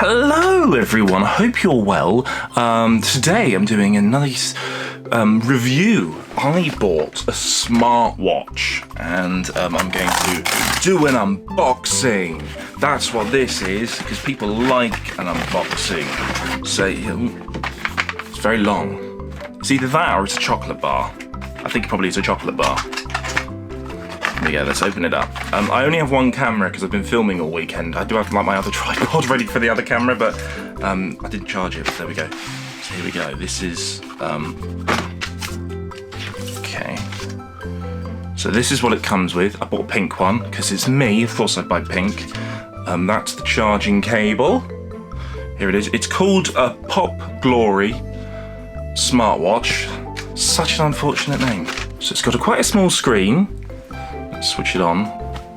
Hello everyone, I hope you're well. Today I'm doing a nice review. I bought a smartwatch and I'm going to do an unboxing. That's what this is, because people like an unboxing. So, it's very long. It's either that or it's a chocolate bar. I think it probably is a chocolate bar. There we go, let's open it up. I only have one camera because I've been filming all weekend. I do have like my other tripod ready for the other camera, but I didn't charge it. There we go. So here we go. This is okay. So this is what it comes with. I bought a pink one because it's me. Of course, I'd buy pink. That's the charging cable. Here it is. It's called a Pop Glory smartwatch. Such an unfortunate name. So it's got quite a small screen. Let's switch it on.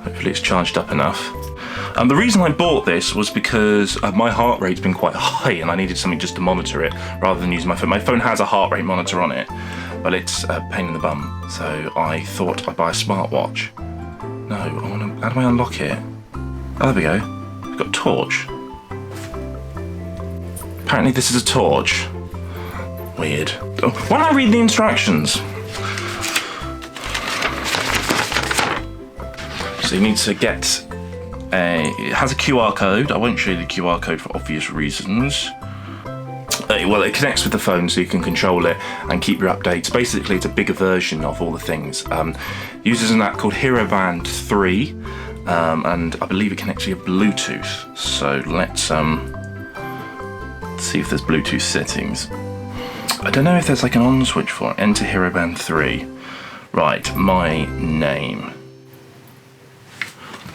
Hopefully it's charged up enough. The reason I bought this was because my heart rate's been quite high and I needed something just to monitor it rather than use my phone. My phone has a heart rate monitor on it, but it's a pain in the bum. So I thought I'd buy a smartwatch. No, how do I unlock it? Oh, there we go. It's got a torch. Apparently this is a torch. Weird. Oh, why don't I read the instructions? So you need to get it has a QR code. I won't show you the QR code for obvious reasons. Well, it connects with the phone so you can control it and keep your updates. Basically, it's a bigger version of all the things. Uses an app called HeroBand 3, and I believe it connects via Bluetooth. So let's see if there's Bluetooth settings. I don't know if there's like an on switch for it. Enter HeroBand 3. Right, my name.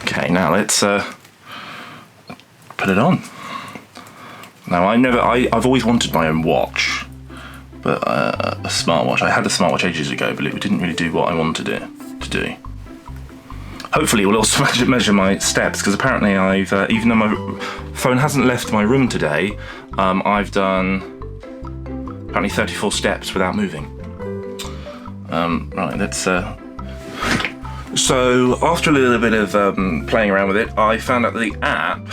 Okay, now let's put it on. Now I've always wanted my own watch, but a smartwatch. I had a smartwatch ages ago, but it didn't really do what I wanted it to do. Hopefully it will also measure my steps, because apparently I've, even though my phone hasn't left my room today, I've done apparently 34 steps without moving. Right, let's So after a little bit of playing around with it, I found out that the app,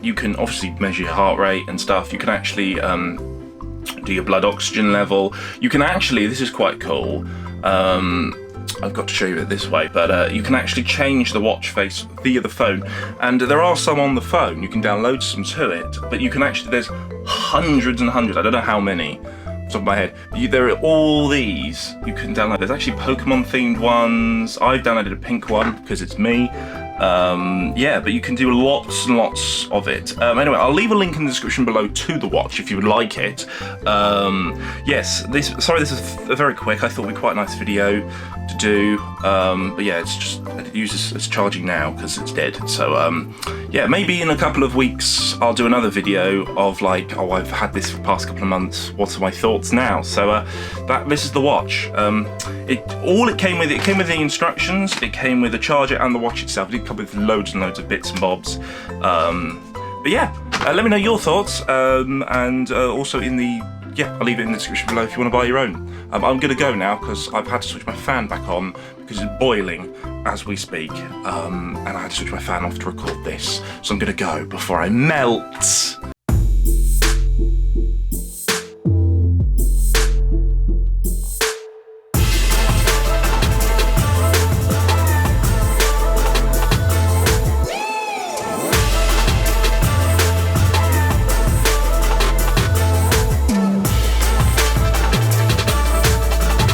you can obviously measure your heart rate and stuff. You can actually do your blood oxygen level. You can actually, this is quite cool, I've got to show you it this way, but you can actually change the watch face via the phone. And there are some on the phone, you can download some to it, but you can actually, there's hundreds and hundreds, I don't know how many, top of my head. There are all these you can download. There's actually Pokemon themed ones. I've downloaded a pink one because it's me. Yeah, but you can do lots and lots of it. Anyway, I'll leave a link in the description below to the watch if you would like it. Yes, this is very quick. I thought it'd be quite a nice video to do. But yeah, it uses charging now because it's dead. So yeah, maybe in a couple of weeks I'll do another video of like, oh, I've had this for the past couple of months. What are my thoughts now? So this is the watch. It came with the instructions. It came with the charger and the watch itself. It did come with loads and loads of bits and bobs. But yeah, let me know your thoughts. And also I'll leave it in the description below if you want to buy your own. I'm gonna go now because I've had to switch my fan back on because it's boiling as we speak. And I had to switch my fan off to record this. So I'm gonna go before I melt.